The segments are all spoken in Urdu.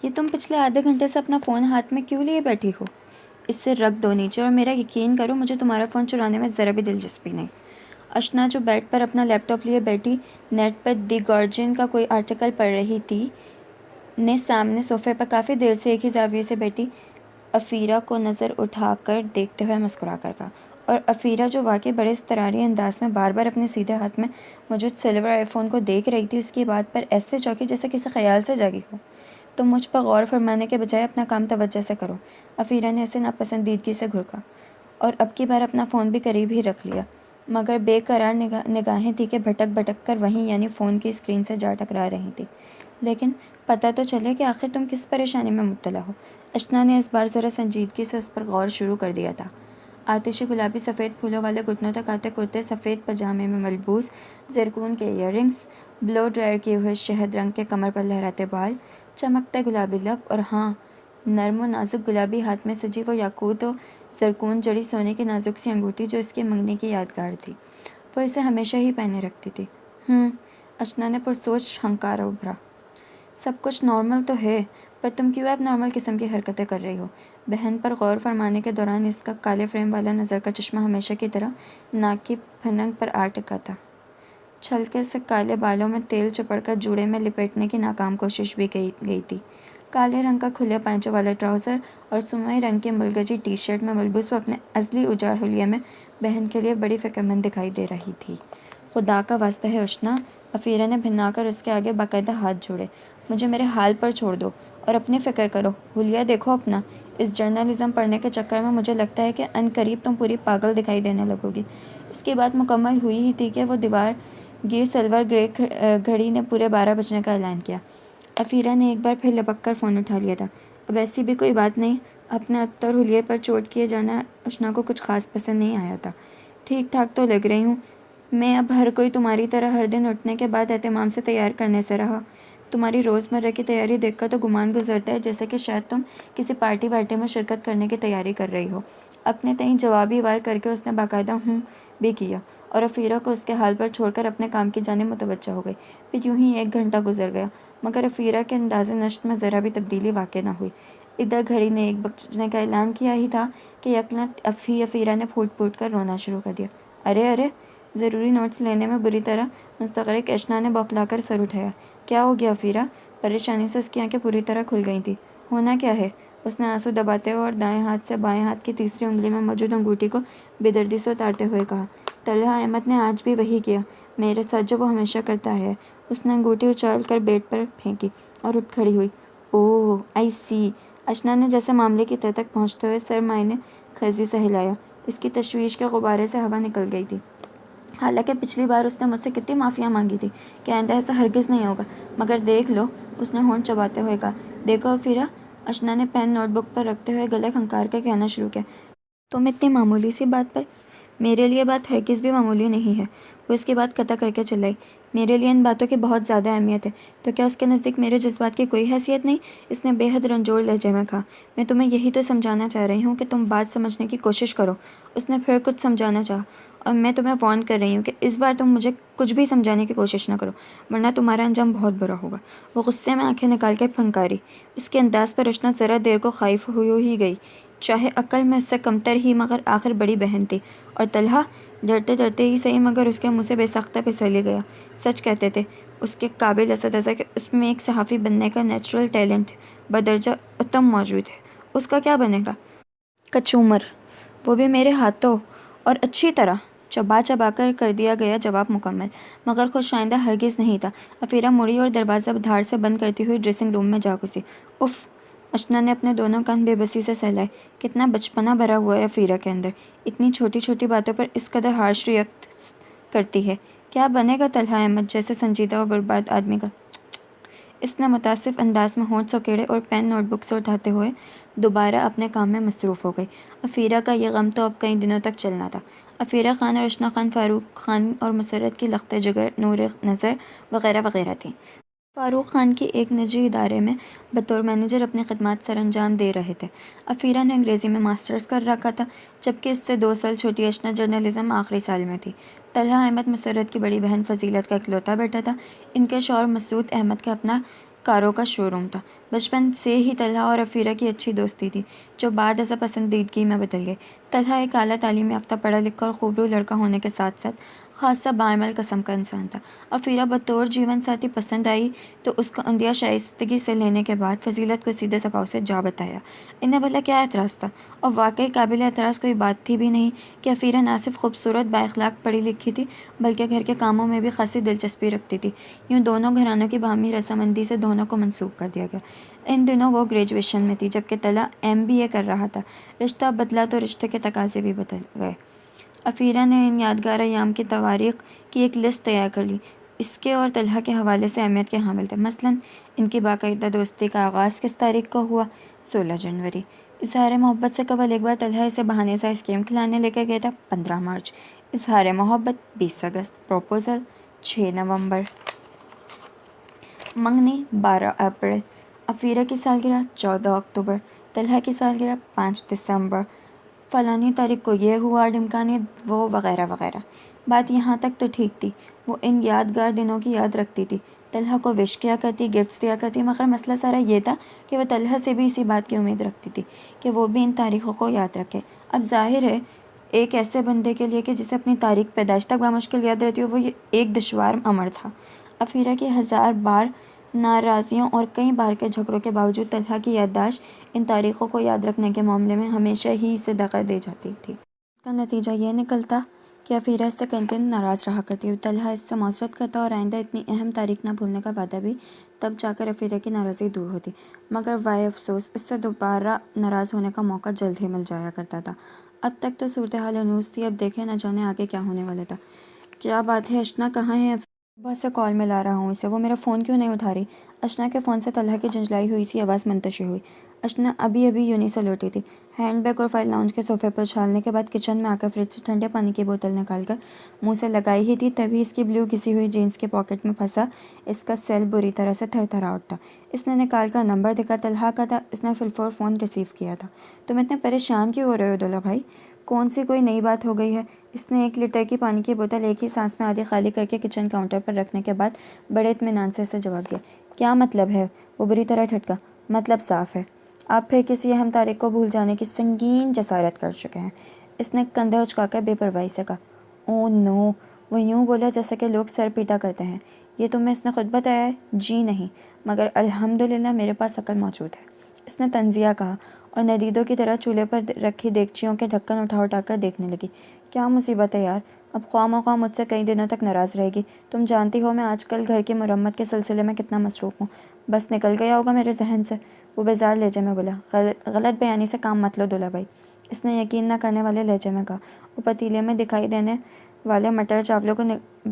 یہ تم پچھلے آدھے گھنٹے سے اپنا فون ہاتھ میں کیوں لیے بیٹھی ہو؟ اس سے رکھ دو نیچے اور میرا یقین کرو مجھے تمہارا فون چرانے میں ذرا بھی دلچسپی نہیں۔ اشنا جو بیڈ پر اپنا لیپ ٹاپ لیے بیٹھی نیٹ پر دی گارجین کا کوئی آرٹیکل پڑھ رہی تھی نے سامنے صوفے پر کافی دیر سے ایک ہی زاویے سے بیٹھی افیرہ کو نظر اٹھا کر دیکھتے ہوئے مسکرا کر کہا، اور افیرہ جو واقعی بڑے اضطراری انداز میں بار بار اپنے سیدھے ہاتھ میں موجود سلور آئی فون کو دیکھ رہی تھی، اس کی بات پر ایسے چونکی جیسے کسی خیال سے جاگی ہو۔ تم مجھ پر غور فرمانے کے بجائے اپنا کام توجہ سے کرو، افیرہ نے اسے ناپسندیدگی سے گھرکا، اور اب کی بار اپنا فون بھی قریب ہی رکھ لیا، مگر بے قرار نگاہیں تھی کہ بھٹک بھٹک کر وہیں یعنی فون کی اسکرین سے جا ٹکرا رہی تھی۔ لیکن پتہ تو چلے کہ آخر تم کس پریشانی میں مبتلا ہو۔ اشنا نے اس بار ذرا سنجیدگی سے اس پر غور شروع کر دیا تھا۔ آتشی گلابی سفید پھولوں والے گھٹنوں تک آتے کرتے، سفید پاجامے میں ملبوس، زرکون کے ایئر رنگز، بلو ڈرائر کیے ہوئے شہد رنگ کے کمر پر لہراتے بال، چمکتے گلابی لب، اور ہاں، نرم و نازک گلابی ہاتھ میں سجی وہ یاقوت و زرکون جڑی سونے کی نازک سی انگوٹھی جو اس کی منگنی کی یادگار تھی، وہ اسے ہمیشہ ہی پہنے رکھتی تھی۔ اشنا نے پرسوچ ہنکارا ابھرا۔ سب کچھ نارمل تو ہے، پر تم کیوں اب نارمل قسم کی حرکتیں کر رہی ہو؟ بہن پر غور فرمانے کے دوران اس کا کالے فریم والا نظر کا چشمہ ہمیشہ کی طرح ناک کی پھنک پر آ ٹکا تھا۔ چھلکے سے کالے بالوں میں تیل چپڑ کر جوڑے میں لپیٹنے کی ناکام کوشش بھی گئی تھی۔ کالے رنگ کا کھلے پائچوں والا ٹراؤزر اور سرمئی رنگ کی ملگجی ٹی شرٹ میں ملبوس وہ اپنے ازلی اجاڑ حلیے میں بہن کے لیے بڑی فکرمند دکھائی دے رہی تھی۔ خدا کا واسطہ ہے اشنا، افیرہ نے بھنا کر اس کے آگے باقاعدہ ہاتھ جوڑے، مجھے میرے حال پر چھوڑ دو اور اپنی فکر کرو، حلیہ دیکھو اپنا۔ اس جرنلزم پڑھنے کے چکر میں مجھے لگتا ہے کہ ان قریب تم پوری پاگل دکھائی دینے لگو گی۔ اس کی بات مکمل ہوئی ہی تھی کہ وہ دیوار گیر سلور گرے گھڑی نے پورے 12 بجنے کا اعلان کیا۔ افیرہ نے ایک بار پھر لپک کر فون اٹھا لیا تھا۔ اب ایسی بھی کوئی بات نہیں۔ اپنے ابتر حلیے پر چوٹ کیے جانا اشنا کو کچھ خاص پسند نہیں آیا تھا۔ ٹھیک ٹھاک تو لگ رہی ہوں میں، اب ہر کوئی تمہاری طرح ہر دن اٹھنے کے بعد اہتمام سے تیار کرنے سے رہا۔ تمہاری روزمرہ کی تیاری دیکھ کر تو گمان گزرتا ہے جیسے کہ شاید تم کسی پارٹی وارٹی میں شرکت کرنے کی تیاری کر رہی ہو۔ اپنے تئیں جوابی وار کر کے اس نے باقاعدہ بھی کیا، اور افیرہ کو اس کے حال پر چھوڑ کر اپنے کام کی جانب متوجہ ہو گئی۔ پھر یوں ہی 1 گھنٹہ گزر گیا، مگر افیرہ کے انداز نشست میں ذرا بھی تبدیلی واقع نہ ہوئی۔ ادھر گھڑی نے 1 بجنے کا اعلان کیا ہی تھا کہ یکلنت افیرہ نے پھوٹ پھوٹ کر رونا شروع کر دیا۔ ارے ارے! ضروری نوٹس لینے میں بری طرح مستغرق اشنا نے بوکھلا کر سر اٹھایا۔ کیا ہو گیا افیرہ؟ پریشانی سے اس کی آنکھیں پوری طرح کھل گئی تھیں۔ ہونا کیا ہے؟ اس نے آنسو دباتے ہوئے اور دائیں ہاتھ سے بائیں ہاتھ کی تیسری انگلی میں موجود انگوٹھی کو بے دردی سے اتارتے ہوئے کہا۔ طلحہ احمد نے آج بھی وہی کیا میرے ساتھ جو وہ ہمیشہ کرتا ہے۔ اس نے انگوٹھی اچھال کر بیڈ پر پھینکی اور اٹھ کھڑی ہوئی۔ اوہ آئی سی! اشنا نے جیسے معاملے کی تہہ تک پہنچتے ہوئے سر معنی خیزی سے ہلایا۔ اس کی تشویش کے غبارے سے ہوا نکل گئی تھی۔ حالانکہ پچھلی بار اس نے مجھ سے کتنی معافیاں مانگی تھی کہ آئندہ ایسا ہرگز نہیں ہوگا، مگر دیکھ لو، اس نے ہونٹ چباتے ہوئے کہا۔ دیکھو افیرہ، اشنا نے پین نوٹ بک پر رکھتے ہوئے گلے کھنکار کے کہنا شروع کیا، تم اتنی معمولی سی بات پر؟ میرے لیے بات ہرگز بھی معمولی نہیں ہے، وہ اس کی بات قطع کر کے چلائی۔ میرے لیے ان باتوں کی بہت زیادہ اہمیت ہے، تو کیا اس کے نزدیک میرے جذبات کی کوئی حیثیت نہیں؟ اس نے بے حد رنجوڑ لہجے میں کہا۔ میں تمہیں یہی تو سمجھانا چاہ رہی ہوں کہ تم بات سمجھنے کی کوشش کرو۔ اس نے پھر کچھ سمجھانا چاہا، اور میں تمہیں وارن کر رہی ہوں کہ اس بار تم مجھے کچھ بھی سمجھانے کی کوشش نہ کرو، ورنہ تمہارا انجام بہت برا ہوگا۔ وہ غصے میں آنکھیں نکال کے پھنکاری۔ اس کے انداز پر اشنا ذرا دیر کو خائف ہوئی ہی گئی، چاہے عقل میں اس سے کمتر ہی، مگر آخر بڑی بہن تھی۔ اور طلحہ؟ ڈرتے ڈرتے ہی صحیح مگر اس کے منہ سے بے ساختہ پھسل ہی گیا۔ سچ کہتے تھے اس کے قابل اساتذہ کہ اس میں ایک صحافی بننے کا نیچرل ٹیلنٹ بدرجہ اتم موجود ہے۔ اس کا کیا بنے گا؟ کچومر، وہ بھی میرے ہاتھوں، اور اچھی طرح۔ چبا چبا کر دیا گیا جواب مکمل، مگر خوش آئندہ ہرگز نہیں تھا۔ افیرہ مڑی اور دروازہ دھاڑ سے بند کرتی ہوئی ڈریسنگ روم میں جا گھسی۔ اف! اشنا نے اپنے دونوں کان بے بسی سے سہلائے۔ کتنا بچپنا بھرا ہوا ہے افیرہ کے اندر، اتنی چھوٹی چھوٹی باتوں پر اس قدر ہارش ریئیکٹ کرتی ہے۔ کیا بنے گا طلحہ احمد جیسے سنجیدہ اور برباد آدمی کا؟ اس نے متاسف انداز میں ہونٹ سکیڑے اور پین نوٹ بک سے اٹھاتے ہوئے دوبارہ اپنے کام میں مصروف ہو گئی۔ افیرہ کا یہ غم تو اب کئی دنوں تک چلنا تھا۔ افیرہ خان اور اشنا خان فاروق خان اور مسرت کی لخت جگر، نور نظر وغیرہ وغیرہ تھیں۔ فاروق خان کی ایک نجی ادارے میں بطور مینیجر اپنی خدمات سر انجام دے رہے تھے۔ افیرہ نے انگریزی میں ماسٹرز کر رکھا تھا، جبکہ اس سے 2 سال چھوٹی اشنا جرنلزم میں آخری سال میں تھی۔ طلحہ احمد مسرت کی بڑی بہن فضیلت کا اکلوتا بیٹا تھا۔ ان کے شوہر مسعود احمد کا اپنا کاروں کا شو روم تھا۔ بچپن سے ہی طلحہ اور عفیرہ کی اچھی دوستی تھی، جو بعد ازاں پسندیدگی میں بدل گئی۔ طلحہ ایک اعلیٰ تعلیم یافتہ، پڑھا لکھا اور خوبرو لڑکا ہونے کے ساتھ ساتھ خاصا باعمل قسم کا انسان تھا۔ عفیرہ بطور جیون ساتھی پسند آئی تو اس کا عندیہ شائستگی سے لینے کے بعد فضیلت کو سیدھے زبان سے جا بتایا۔ انہیں بھلا کیا اعتراض تھا؟ اور واقعی قابل اعتراض کوئی بات تھی بھی نہیں کہ عفیرہ نہ صرف خوبصورت، بااخلاق، پڑھی لکھی تھی، بلکہ گھر کے کاموں میں بھی خاصی دلچسپی رکھتی تھی۔ یوں دونوں گھرانوں کی باہمی رضامندی سے دونوں کو منسوب کر دیا گیا۔ ان دنوں وہ گریجویشن میں تھی، جبکہ طلحہ MBA کر رہا تھا۔ رشتہ بدلا تو رشتے کے تقاضے بھی بدل گئے۔ عفیرہ نے ان یادگار ایام کی تواریخ کی ایک لسٹ تیار کر لی۔ اس کے اور طلحہ کے حوالے سے اہمیت کے حامل تھے۔ مثلاً ان کی باقاعدہ دوستی کا آغاز کس تاریخ کو ہوا؟ 16 جنوری۔ اظہار محبت سے قبل ایک بار طلحہ اسے بہانے سے آئس کریم کھلانے لے کر گیا تھا، 15 مارچ۔ اظہار محبت 20 اگست۔ پروپوزل 6 نومبر۔ منگنی 12 اپریل۔ عفیرہ کی سالگرہ 14 اکتوبر۔ طلحہ کی سالگرہ 5 دسمبر۔ فلانی تاریخ کو یہ ہوا، ڈھمکانی وہ، وغیرہ وغیرہ۔ بات یہاں تک تو ٹھیک تھی، وہ ان یادگار دنوں کی یاد رکھتی تھی، طلحہ کو وش کیا کرتی، گفٹس دیا کرتی، مگر مسئلہ سارا یہ تھا کہ وہ طلحہ سے بھی اسی بات کی امید رکھتی تھی کہ وہ بھی ان تاریخوں کو یاد رکھے۔ اب ظاہر ہے ایک ایسے بندے کے لیے کہ جسے اپنی تاریخ پیدائش تک بامشکل یاد رہتی ہو، وہ ایک دشوار امر تھا۔ عفیرہ کی 1000 بار ناراضیوں اور کئی بار کے جھگڑوں کے باوجود طلحہ کی یادداشت ان تاریخوں کو یاد رکھنے کے معاملے میں ہمیشہ ہی اسے دغا دے جاتی تھی۔ اس کا نتیجہ یہ نکلتا کہ عفیرہ اس سے کئی دن ناراض رہا کرتی، طلحہ اس سے معذرت کرتا اور آئندہ اتنی اہم تاریخ نہ بھولنے کا وعدہ بھی، تب جا کر عفیرہ کی ناراضی دور ہوتی۔ مگر وائے افسوس، اس سے دوبارہ ناراض ہونے کا موقع جلد ہی مل جایا کرتا تھا۔ اب تک تو صورتحال انوس تھی، اب دیکھیں نہ جانے آگے کیا ہونے والا تھا۔ کیا بات ہے اشنا کہاں ہے؟ صبح سے کال ملا رہا ہوں اسے، وہ میرا فون کیوں نہیں اٹھا رہی؟ اشنا کے فون سے طلحہ کی جھنجھلائی ہوئی سی آواز منتشر ہوئی۔ اشنا ابھی یونی سے لوٹی تھی۔ ہینڈ بیگ اور فائل لاؤنج کے صوفے پر اچھالنے کے بعد کچن میں آ کر فریج سے ٹھنڈے پانی کی بوتل نکال کر منہ سے لگائی ہی تھی، تبھی اس کی بلیو گھسی ہوئی جینس کے پاکٹ میں پھنسا اس کا سیل بری طرح سے تھر تھرا اٹھا۔ اس نے نکال کر نمبر دیکھا، طلحہ کا تھا۔ اس نے فی الفور فون ریسیو کیا تھا۔ تم اتنے پریشان کیوں ہو رہے ہو دولا بھائی؟ کون سی کوئی نئی بات ہو گئی ہے؟ اس نے 1 لیٹر کی پانی کی بوتل ایک ہی سانس میں آدھی خالی کر کے کچن کاؤنٹر پر رکھنے کے بعد بڑے اطمینان سے اسے جواب دیا۔ کیا مطلب ہے؟ وہ بری طرح ٹھٹکا۔ مطلب صاف ہے، آپ پھر کسی اہم تاریخ کو بھول جانے کی سنگین جسارت کر چکے ہیں۔ اس نے کندھے اچکا کر بے پرواہی سے کہا۔ او نو! وہ یوں بولا جیسا کہ لوگ سر پیٹا کرتے ہیں۔ یہ تمہیں اس نے خود بتایا ہے؟ جی نہیں، مگر الحمدللہ میرے پاس عقل موجود ہے، اس نے طنزیہ کہا اور ندیدوں کی طرح چولہے پر رکھی دیگچیوں کے ڈھکن اٹھا کر دیکھنے لگی۔ کیا مصیبت ہے یار، اب خواہ مخواہ مجھ سے کئی دنوں تک ناراض رہے گی۔ تم جانتی ہو میں آج کل گھر کی مرمت کے سلسلے میں کتنا مصروف ہوں، بس نکل گیا ہوگا میرے ذہن سے۔ وہ بیزار لہجے میں بولا۔ غلط بیانی سے کام مت لو دولا بھائی، اس نے یقین نہ کرنے والے لہجے میں کہا اور پتیلے میں دکھائی دینے والے مٹر چاولوں کو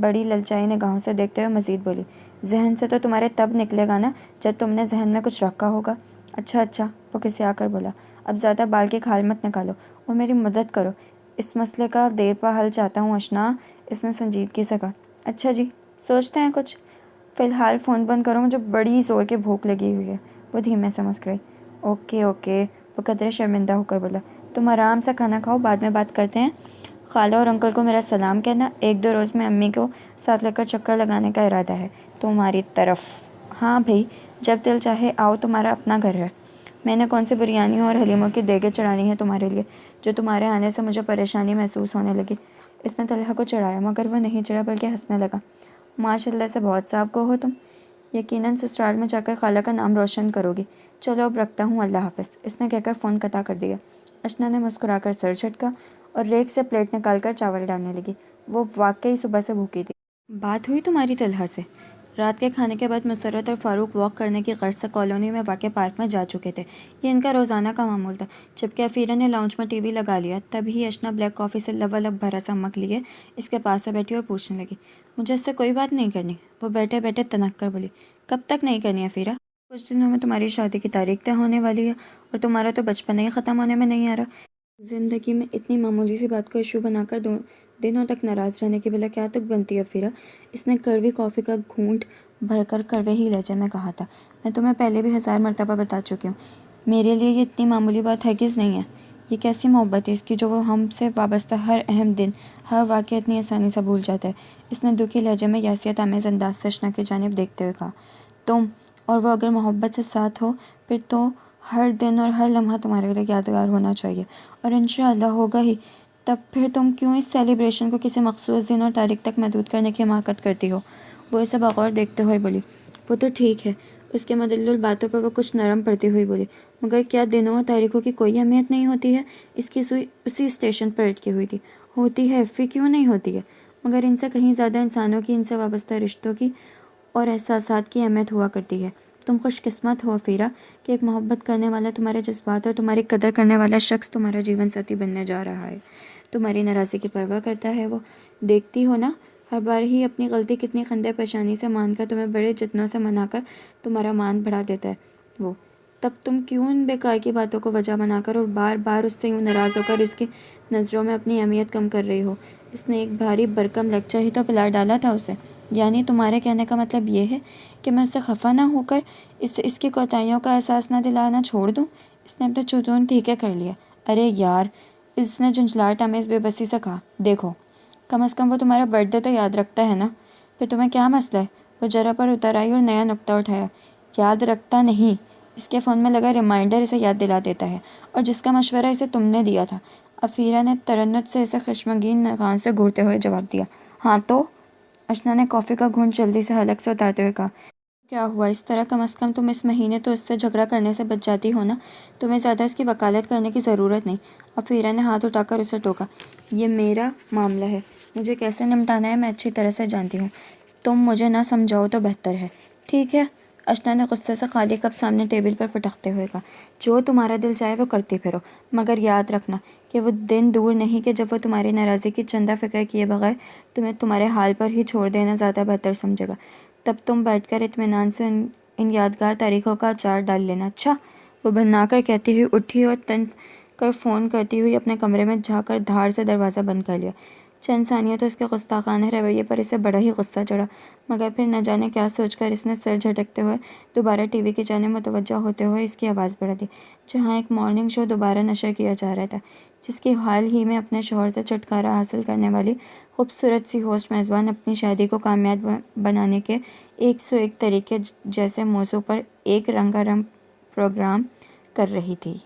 بڑی للچائی نگاہوں سے دیکھتے ہوئے مزید بولی۔ ذہن سے تو تمہارے تب نکلے گا نا جب تم نے ذہن میں کچھ رکھا ہوگا۔ اچھا اچھا، وہ کسیا کر بولا۔ اب زیادہ بال کی کھال مت نکالو اور میری مدد کرو، اس مسئلے کا دیر پا حل چاہتا ہوں اشنا، اس نے سنجیدگی سے کہا۔ اچھا جی، سوچتے ہیں کچھ؟ فی الحال فون بند کرو، مجھے بڑی زور کی بھوک لگی ہوئی ہے۔ وہ دھیمے سے مسکرائی۔ اوکے اوکے، وہ قدرے شرمندہ ہو کر بولا۔ تم آرام سے کھانا کھاؤ، بعد میں بات کرتے ہیں۔ خالہ اور انکل کو میرا سلام کہنا، 1-2 روز میں امی کو ساتھ لے کر چکر لگانے کا ارادہ ہے تمہاری طرف۔ ہاں بھئی، جب دل چاہے آؤ، تمہارا اپنا گھر ہے۔ میں نے کون سی بریانیوں اور حلیموں کی دیگیں چڑھانی ہیں تمہارے لیے، جو تمہارے آنے سے مجھے پریشانی محسوس ہونے لگی؟ اس نے طلحہ کو چڑھایا، مگر وہ نہیں چڑھا بلکہ ہنسنے لگا۔ ماشاء اللہ سے بہت صاف گو ہو تم، یقیناً سسرال میں جا کر خالہ کا نام روشن کرو گی۔ چلو اب رکھتا ہوں، اللہ حافظ، اس نے کہہ کر فون قطع کر دیا۔ اشنا نے مسکرا کر سر جھٹکا اور ریک سے پلیٹ نکال کر چاول ڈالنے لگی۔ وہ واقعی صبح سے بھوکی تھی۔ بات ہوئی تمہاری طلحہ سے؟ رات کے کھانے کے بعد مسرت اور فاروق واک کرنے کی غرض سے کالونی میں واقع پارک میں جا چکے تھے۔ یہ ان کا روزانہ کا معمول تھا۔ جبکہ عفیرہ نے لاؤنج میں ٹی وی لگا لیا، تبھی اشنا بلیک کافی سے لبالب بھرا سا مگ لیے اس کے پاس سے بیٹھی اور پوچھنے لگی۔ مجھے اس سے کوئی بات نہیں کرنی؟ وہ بیٹھے بیٹھے تنک کر بولی۔ کب تک نہیں کرنی عفیرہ؟ کچھ دنوں میں تمہاری شادی کی تاریخ طے ہونے والی ہے اور تمہارا تو بچپن ہی ختم ہونے میں نہیں آ رہا۔ زندگی میں اتنی معمولی سی بات کو ایشو بنا کر دنوں تک ناراض رہنے کی بلا کیا تک بنتی ہے عفیرہ؟ اس نے کڑوی کافی کا گھونٹ بھر کر کڑوے ہی لہجے میں کہا تھا۔ میں تمہیں پہلے بھی 1000 مرتبہ بتا چکی ہوں، میرے لیے یہ اتنی معمولی بات ہرگز نہیں ہے۔ یہ کیسی محبت ہے اس کی جو وہ ہم سے وابستہ ہر اہم دن، ہر واقعہ اتنی آسانی سے بھول جاتا ہے؟ اس نے دکھی لہجے میں یاسیت آمیز انداز سے اشنا کی جانب دیکھتے ہوئے کہا۔ تم اور وہ اگر محبت سے ساتھ ہو پھر تو ہر دن اور ہر لمحہ تمہارے لیے یادگار ہونا چاہیے، اور انشاءاللہ ہوگا ہی۔ تب پھر تم کیوں اس سیلیبریشن کو کسی مخصوص دن اور تاریخ تک محدود کرنے کی حماقت کرتی ہو؟ وہ اسے بغور دیکھتے ہوئے بولی۔ وہ تو ٹھیک ہے، اس کے مدلل باتوں پر وہ کچھ نرم پڑتی ہوئی بولی، مگر کیا دنوں اور تاریخوں کی کوئی اہمیت نہیں ہوتی ہے؟ اس کی سوئی اسی اسٹیشن پر اٹکی ہوئی تھی۔ ہوتی ہے، فی کیوں نہیں ہوتی ہے؟ مگر ان سے کہیں زیادہ انسانوں کی، ان سے وابستہ رشتوں کی اور احساسات کی اہمیت ہوا کرتی ہے۔ تم خوش قسمت ہو فیرا کہ ایک محبت کرنے والا، تمہارے جذبات اور تمہاری قدر کرنے والا شخص تمہارا جیون ساتھی بننے جا رہا ہے۔ تمہاری ناراضی کی پرواہ کرتا ہے وہ۔ دیکھتی ہو نا، ہر بار ہی اپنی غلطی کتنی خندے پیشانی سے مان کر تمہیں بڑے جتنوں سے منا کر تمہارا مان بڑھا دیتا ہے وہ۔ تب تم کیوں ان بیکار کی باتوں کو وجہ بنا کر اور بار بار اس سے یوں ناراض ہو کر اس کی نظروں میں اپنی اہمیت کم کر رہی ہو؟ اس نے ایک بھاری بھرکم لیکچر ہی تو پلا ڈالا تھا اسے۔ یعنی تمہارے کہنے کا مطلب یہ ہے کہ میں اس سے خفا نہ ہو کر اس کی کوتاہیوں کا احساس نہ دلانا چھوڑ دوں؟ اس نے اپنے چتون تیکھے کر لیا۔ ارے یار، اس نے جھنجھلاہٹ آمیز بے بسی سے کہا، دیکھو، کم از کم وہ تمہارا برتھ ڈے تو یاد رکھتا ہے نا؟ پھر تمہیں کیا مسئلہ ہے؟ وہ ذرا پر اتر آئی اور نیا نکتہ اٹھایا۔ یاد رکھتا نہیں، اس کے فون میں لگا ریمائنڈر اسے یاد دلا دیتا ہے، اور جس کا مشورہ اسے تم نے دیا تھا۔ افیرا نے ترنت سے اسے خشمگین ناخوان سے گھورتے ہوئے جواب دیا۔ ہاں تو؟ اشنا نے کافی کا گھونٹ جلدی سے حلق سے اتارتے ہوئے کہا۔ کیا ہوا اس طرح؟ کم از کم تم اس مہینے تو اس سے جھگڑا کرنے سے بچ جاتی ہو نا؟ تمہیں زیادہ اس کی وکالت کرنے کی ضرورت نہیں۔ افیرا نے ہاتھ اٹھا کر اسے ٹوکا۔ یہ میرا معاملہ ہے، مجھے کیسے نمٹانا ہے میں اچھی طرح سے جانتی ہوں۔ تم مجھے نہ سمجھاؤ تو بہتر ہے۔ ٹھیک ہے، اشنا نے غصے سے خالی کپ سامنے ٹیبل پر پٹکتے ہوئے کہا۔ جو تمہارا دل چاہے وہ کرتی پھرو، مگر یاد رکھنا کہ وہ دن دور نہیں کہ جب وہ تمہاری ناراضی کی چندہ فکر کیے بغیر تمہیں تمہارے حال پر ہی چھوڑ دینا زیادہ بہتر سمجھے گا۔ تب تم بیٹھ کر اطمینان سے ان یادگار تاریخوں کا اچار ڈال لینا، اچھا؟ وہ بھننا کر کہتی ہوئی اٹھی اور تن کر فون کرتی ہوئی اپنے کمرے میں جا کر دھاڑ سے دروازہ بند کر لیا۔ چند ثانیہ تو اس کے گستاخانہ رویے پر اسے بڑا ہی غصہ چڑھا، مگر پھر نہ جانے کیا سوچ کر اس نے سر جھٹکتے ہوئے دوبارہ ٹی وی کی جانب متوجہ ہوتے ہوئے اس کی آواز بڑھا دی، جہاں ایک مارننگ شو دوبارہ نشر کیا جا رہا تھا، جس کی حال ہی میں اپنے شوہر سے چھٹکارا حاصل کرنے والی خوبصورت سی ہوسٹ میزبان اپنی شادی کو کامیاب بنانے کے 101 طریقے جیسے موضوع پر ایک رنگا رنگ پروگرام کر رہی تھی۔